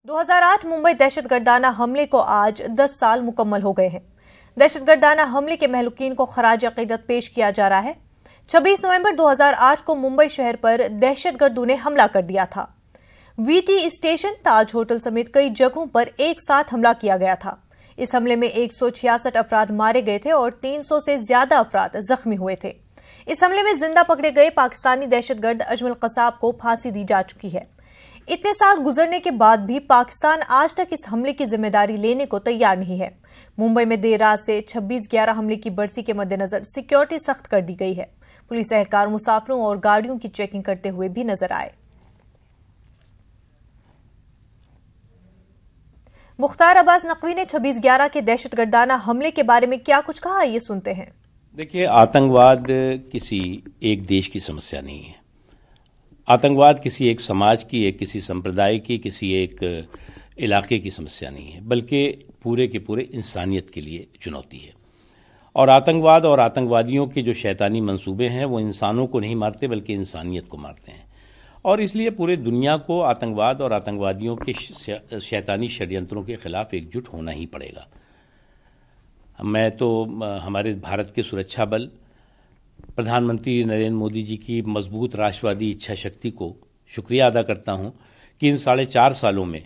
2008 मुंबई दहशतगर्दाना हमले को आज 10 साल मुकम्मल हो गए हैं। दहशतगर्दाना हमले के महलूकीन को खराज अकीदत पेश किया जा रहा है। 26 नवंबर 2008 को मुंबई शहर पर दहशतगर्दों ने हमला कर दिया था। वीटी स्टेशन, ताज होटल समेत कई जगहों पर एक साथ हमला किया गया था। इस हमले में 166 अफराद मारे गए थे और 300 से ज्यादा अफराद जख्मी हुए थे। इस हमले में जिंदा पकड़े गए पाकिस्तानी दहशतगर्द अजमल कसाब को फांसी दी जा चुकी है। इतने साल गुजरने के बाद भी पाकिस्तान आज तक इस हमले की जिम्मेदारी लेने को तैयार नहीं है। मुंबई में देर रात से 26/11 हमले की बरसी के मद्देनजर सिक्योरिटी सख्त कर दी गई है। पुलिस एहलकार मुसाफिरों और गाड़ियों की चेकिंग करते हुए भी नजर आए। मुख्तार अब्बास नकवी ने 26/11 के दहशतगर्दाना हमले के बारे में क्या कुछ कहा, ये सुनते हैं। देखिए, आतंकवाद किसी एक देश की समस्या नहीं है। आतंकवाद किसी एक समाज की, एक किसी संप्रदाय की, किसी एक इलाके की समस्या नहीं है, बल्कि पूरे के पूरे इंसानियत के लिए चुनौती है। और आतंकवाद और आतंकवादियों के जो शैतानी मंसूबे हैं वो इंसानों को नहीं मारते बल्कि इंसानियत को मारते हैं। और इसलिए पूरे दुनिया को आतंकवाद और आतंकवादियों के शैतानी षड्यंत्रों के खिलाफ एकजुट होना ही पड़ेगा। मैं तो हमारे भारत के सुरक्षा बल, प्रधानमंत्री नरेंद्र मोदी जी की मजबूत राष्ट्रवादी इच्छा शक्ति को शुक्रिया अदा करता हूं कि इन 4.5 सालों में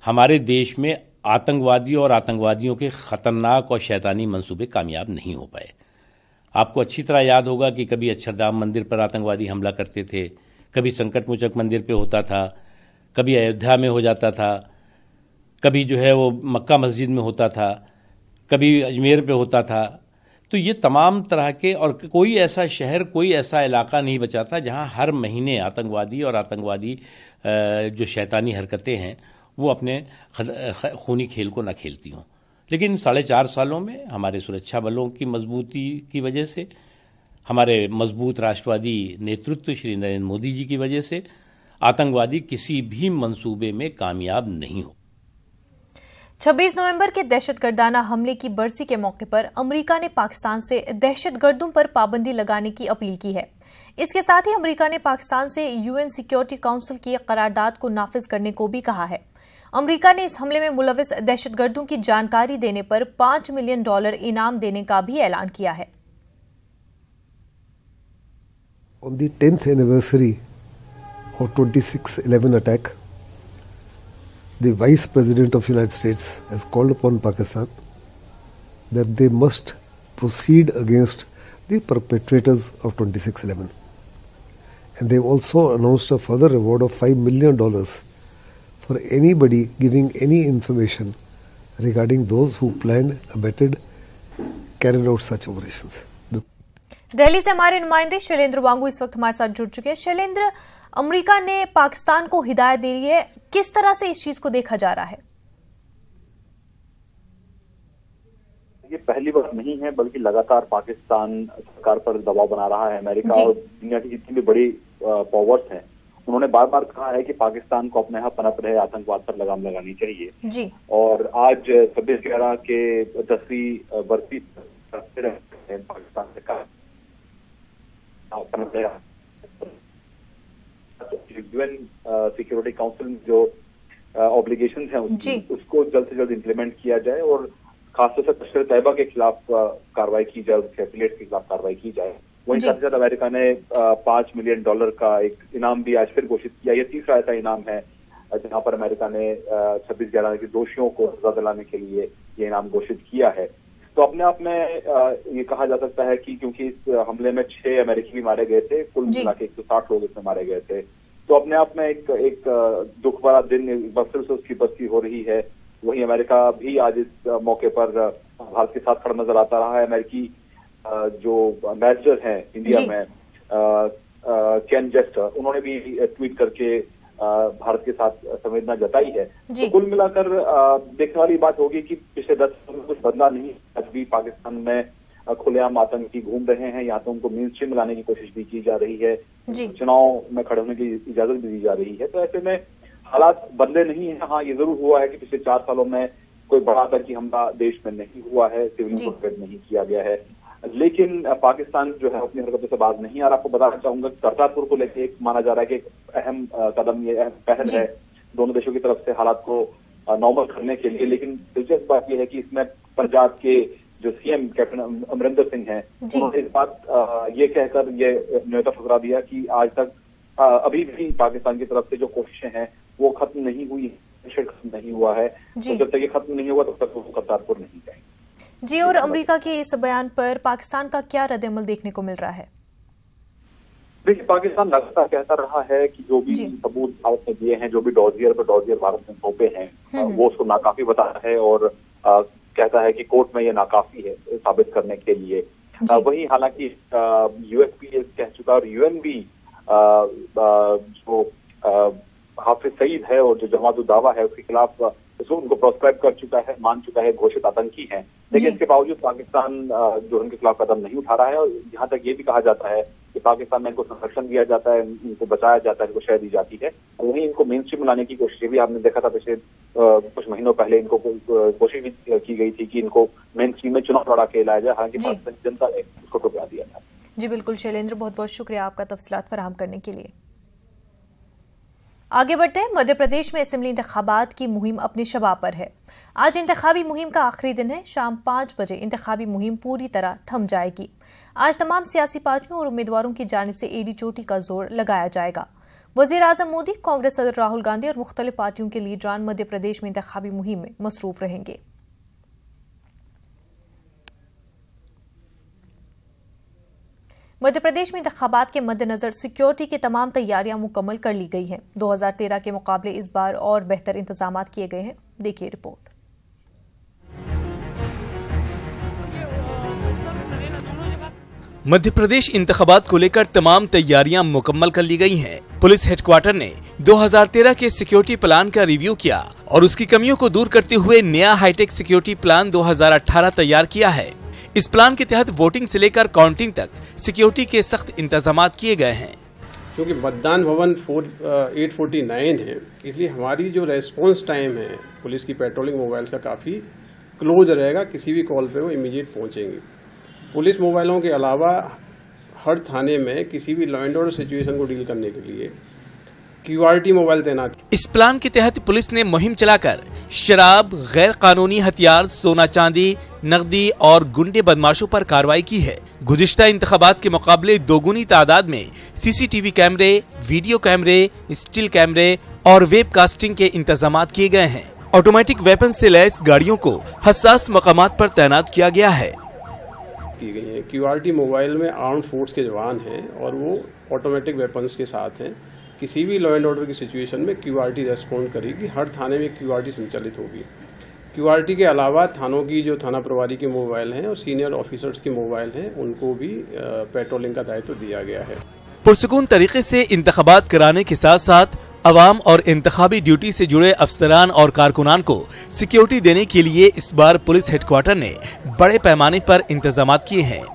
हमारे देश में आतंकवादी और आतंकवादियों के खतरनाक और शैतानी मंसूबे कामयाब नहीं हो पाए। आपको अच्छी तरह याद होगा कि कभी अक्षरधाम मंदिर पर आतंकवादी हमला करते थे, कभी संकटमोचक मंदिर पे होता था, कभी अयोध्या में हो जाता था, कभी जो है वो मक्का मस्जिद में होता था, कभी अजमेर पे होता था। तो ये तमाम तरह के, और कोई ऐसा शहर, कोई ऐसा इलाका नहीं बचा था जहां हर महीने आतंकवादी और आतंकवादी जो शैतानी हरकतें हैं वो अपने खूनी खेल को न खेलती हों। लेकिन 4.5 सालों में हमारे सुरक्षा बलों की मजबूती की वजह से, हमारे मजबूत राष्ट्रवादी नेतृत्व श्री नरेंद्र मोदी जी की वजह से आतंकवादी किसी भी मंसूबे में कामयाब नहीं हो। 26 नवंबर के दहशतगर्दाना हमले की बरसी के मौके पर अमेरिका ने पाकिस्तान से दहशतगर्दों पर पाबंदी लगाने की अपील की है। इसके साथ ही अमेरिका ने पाकिस्तान से यूएन सिक्योरिटी काउंसिल की करारदाद को नाफिज करने को भी कहा है। अमेरिका ने इस हमले में मुलविस दहशतगर्दों की जानकारी देने पर $5 मिलियन इनाम देने का भी ऐलान किया है। On the 10th anniversary of 26/11 attack, the Vice President of the United States has called upon Pakistan that they must proceed against the perpetrators of 26/11. And they've also announced a further reward of $5 million for anybody giving any information regarding those who planned, abetted, carried out such operations. Delhi से हमारे नुमाइंदे शैलेंद्र वांगू इस वक्त हमारे साथ जुड़ चुके हैं। शैलेंद्र, अमेरिका ने पाकिस्तान को हिदायत दी है, किस तरह से इस चीज को देखा जा रहा है? ये पहली बार नहीं है, बल्कि लगातार पाकिस्तान सरकार पर दबाव बना रहा है। अमेरिका और दुनिया की जितनी भी बड़ी पावर्स हैं, उन्होंने बार बार कहा है कि पाकिस्तान को अपने यहाँ पनप रहे आतंकवाद पर लगाम लगानी चाहिए जी। और आज 26/11 के 10वीं बरसी पाकिस्तान से कहा यूएन सिक्योरिटी काउंसिल में जो ऑब्लिगेशंस हैं उसको जल्द से जल्द इंप्लीमेंट किया जाए और खासतौर से तशरीर तैयबा के खिलाफ कार्रवाई की जाए, उसके एफिलिएट्स के खिलाफ कार्रवाई की जाए। वहीं साथ ही साथ अमेरिका ने $5 मिलियन का एक इनाम भी आज फिर घोषित किया। यह तीसरा ऐसा इनाम है जहां पर अमेरिका ने 26/11 के दोषियों को सजा दिलाने के लिए ये इनाम घोषित किया है। तो अपने आप में ये कहा जा सकता है कि क्योंकि इस हमले में 6 अमेरिकी भी मारे गए थे, कुल मिला के 160 लोग इसमें मारे गए थे, तो अपने आप में एक दुख भरा दिन फिर से उसकी बरसी हो रही है। वहीं अमेरिका भी आज इस मौके पर भारत के साथ खड़ा नजर आता रहा है। अमेरिकी जो एम्बेसडर हैं इंडिया में, केन जेस्टर, उन्होंने भी ट्वीट करके भारत के साथ संवेदना जताई है। तो कुल मिलाकर देखने वाली बात होगी कि पिछले 10 साल में कुछ बदला नहीं। आज भी पाकिस्तान में खुलेआम आतंकी घूम रहे हैं, यहाँ तो उनको मेन स्ट्रीम लाने की कोशिश भी की जा रही है, चुनाव में खड़े होने की इजाजत भी दी जा रही है। तो ऐसे में हालात बदले नहीं है। हाँ, ये जरूर हुआ है कि पिछले 4 सालों में कोई बड़ा आतंकी हमला देश में नहीं हुआ है, सिविलियन को थ्रेट नहीं किया गया है, लेकिन पाकिस्तान जो है अपनी हरकतों से बाज नहीं आ रहा। आपको बताना चाहूंगा कि करतारपुर को लेकर एक माना जा रहा है कि एक अहम कदम, ये अहम पहल है दोनों देशों की तरफ से हालात को नॉर्मल करने के लिए। लेकिन दिलचस्प बात यह है कि इसमें पंजाब के जो सीएम कैप्टन अमरिंदर सिंह हैं, उन्होंने इस बात ये कहकर ये न्योता ठुकरा दिया कि आज तक अभी भी पाकिस्तान की तरफ से जो कोशिशें हैं वो खत्म नहीं हुई, खत्म नहीं हुआ है। तो जब तक ये खत्म नहीं हुआ तब तक वो करतारपुर नहीं जाएंगे। जी, और अमेरिका के इस बयान पर पाकिस्तान का क्या रद्द-ए-अमल देखने को मिल रहा है? देखिए, पाकिस्तान लगातार कहता रहा है कि जो भी सबूत भारत ने दिए हैं, जो भी डॉजियर भारत ने सौंपे हैं, वो उसको नाकाफी बताता है और कहता है कि कोर्ट में ये नाकाफी है साबित करने के लिए। वही हालांकि यूएस कह चुका और यूएन भी जो हाफिज सईद है और जो जमात उद दावा है उसके खिलाफ उनको प्रोस्क्राइब कर चुका है, मान चुका है, घोषित आतंकी हैं। लेकिन इसके बावजूद पाकिस्तान जो उनके खिलाफ कदम नहीं उठा रहा है और यहाँ तक ये भी कहा जाता है कि पाकिस्तान में इनको संरक्षण दिया जाता है, इनको बचाया जाता है, इनको शह दी जाती है। वहीं इनको मेन स्ट्रीम लाने की कोशिश भी आपने देखा था पिछले कुछ महीनों पहले इनको कोशिश भी की गई थी कि इनको मेन स्ट्रीम में चुनाव लड़ा के लाया जाए, हालांकि पाकिस्तानी जनता ने उसको ठुकरा दिया था। जी बिल्कुल शैलेंद्र, बहुत बहुत शुक्रिया आपका तफसीलात फराहम करने के लिए। आगे बढ़ते हैं। मध्य प्रदेश में असेंबली इंतखाबात की मुहिम अपने शबाब पर है। आज इंतखाबी मुहिम का आखिरी दिन है। शाम 5 बजे इंतखाबी मुहिम पूरी तरह थम जाएगी। आज तमाम सियासी पार्टियों और उम्मीदवारों की जानिब से एड़ी चोटी का जोर लगाया जाएगा। वजीर आजम मोदी, कांग्रेस सदर राहुल गांधी और मुख्तलिफ पार्टियों के लीडरान मध्य प्रदेश में इंतखाबी मुहिम में मसरूफ रहेंगे। मध्य प्रदेश में इंतखाबात के मद्देनजर सिक्योरिटी की तमाम तैयारियां मुकम्मल कर ली गई हैं। 2013 के मुकाबले इस बार और बेहतर इंतजाम किए गए हैं। देखिए रिपोर्ट। मध्य प्रदेश इंतखाबात को लेकर तमाम तैयारियां मुकम्मल कर ली गई हैं। पुलिस हेडक्वार्टर ने 2013 के सिक्योरिटी प्लान का रिव्यू किया और उसकी कमियों को दूर करते हुए नया हाईटेक सिक्योरिटी प्लान 2018 तैयार किया है। इस प्लान के तहत वोटिंग से लेकर काउंटिंग तक सिक्योरिटी के सख्त इंतजाम किए गए हैं। क्योंकि मतदान भवन 849 है, इसलिए हमारी जो रेस्पॉन्स टाइम है पुलिस की पेट्रोलिंग मोबाइल्स का काफ़ी क्लोज रहेगा। किसी भी कॉल पे वो इमीडिएट पहुंचेंगे। पुलिस मोबाइलों के अलावा हर थाने में किसी भी लॉ एंड ऑर्डर सिचुएशन को डील करने के लिए QRT मोबाइल तैनात। इस प्लान के तहत पुलिस ने मुहिम चलाकर शराब, गैर कानूनी हथियार, सोना चांदी, नकदी और गुंडे बदमाशों पर कार्रवाई की है। गुज़िश्ता इंतखाबात के मुकाबले दोगुनी तादाद में CCTV कैमरे, वीडियो कैमरे, स्टिल कैमरे और वेबकास्टिंग के इंतजाम किए गए हैं। ऑटोमेटिक वेपन से लैस गाड़ियों को हसास मकामात पर तैनात किया गया है। की गई है QRT मोबाइल में आर्म्ड फोर्स के जवान हैं और वो ऑटोमेटिक वेपन्स के साथ हैं। किसी भी लॉ एंड ऑर्डर की सिचुएशन में QRT रेस्पॉन्ड करेगी। हर थाने में QRT संचालित होगी। QRT के अलावा थानों की जो थाना प्रभारी के मोबाइल हैं और सीनियर ऑफिसर्स के मोबाइल हैं, उनको भी पेट्रोलिंग का दायित्व दिया गया है। पुरसुकून तरीके से इंतखाबात कराने के साथ साथ अवाम और इंतखाबी ड्यूटी से जुड़े अफसरान और कारकुनान को सिक्योरिटी देने के लिए इस बार पुलिस हेडक्वार्टर ने बड़े पैमाने पर इंतजाम किए हैं।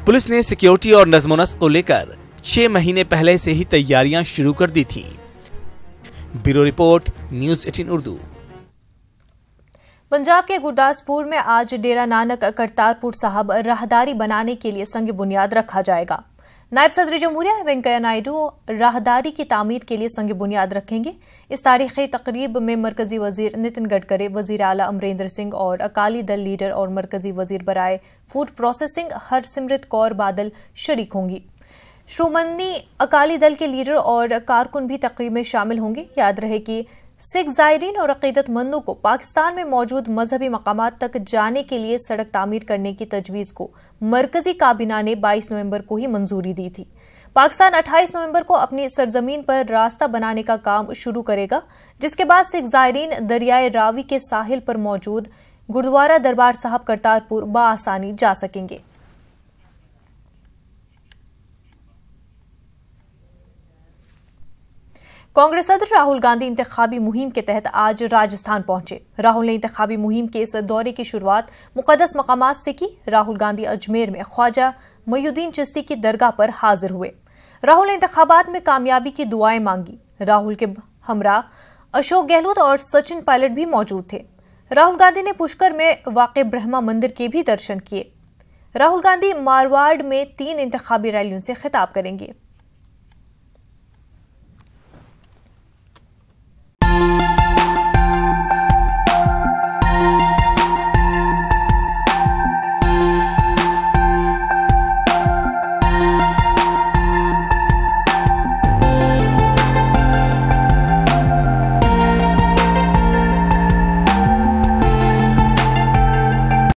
पुलिस ने सिक्योरिटी और नज़्म-ओ-नस्क को लेकर 6 महीने पहले से ही तैयारियां शुरू कर दी थी। Bureau report, news 18 Urdu. Punjab के गुरदासपुर में आज डेरा नानक करतारपुर साहब राहदारी बनाने के लिए संग बुनियाद रखा जाएगा। नायब सदर जमहूरिया वेंकैया नायडू राहदारी की तामीर के लिए संग बुनियाद रखेंगे। इस तारीखी तकरीब में मरकजी वजीर नितिन गडकरी, वजीर आला अमरिंदर सिंह और अकाली दल लीडर और मरकजी वजीर बराए फूड प्रोसेसिंग हरसिमरत कौर बादल शरीक होंगी। श्रोमणी अकाली दल के लीडर और कारकुन भी तकरीब में शामिल होंगे। याद रहे कि सिख ज़ायरीन और अकीदतमंदों को पाकिस्तान में मौजूद मजहबी मकामात तक जाने के लिए सड़क तामीर करने की तजवीज़ को मरकजी काबीना ने 22 नवंबर को ही मंजूरी दी थी। पाकिस्तान 28 नवंबर को अपनी सरजमीन पर रास्ता बनाने का काम शुरू करेगा, जिसके बाद सिख ज़ायरीन दरियाए रावी के साहिल पर मौजूद गुरुद्वारा दरबार साहब करतारपुर बआसानी जा सकेंगे। कांग्रेस सदर राहुल गांधी इंतखाबी मुहिम के तहत आज राजस्थान पहुंचे। राहुल ने इंतखाबी मुहिम के इस दौरे की शुरुआत मुकद्दस मकामात से की। राहुल गांधी अजमेर में ख्वाजा मोइनुद्दीन चिश्ती की दरगाह पर हाजिर हुए। राहुल ने इंतखाबात में कामयाबी की दुआएं मांगी। राहुल के हमरा अशोक गहलोत और सचिन पायलट भी मौजूद थे। राहुल गांधी ने पुष्कर में वाक़े ब्रह्मा मंदिर के भी दर्शन किए। राहुल गांधी मारवाड़ में 3 इंतखाबी रैलियों से खिताब करेंगे।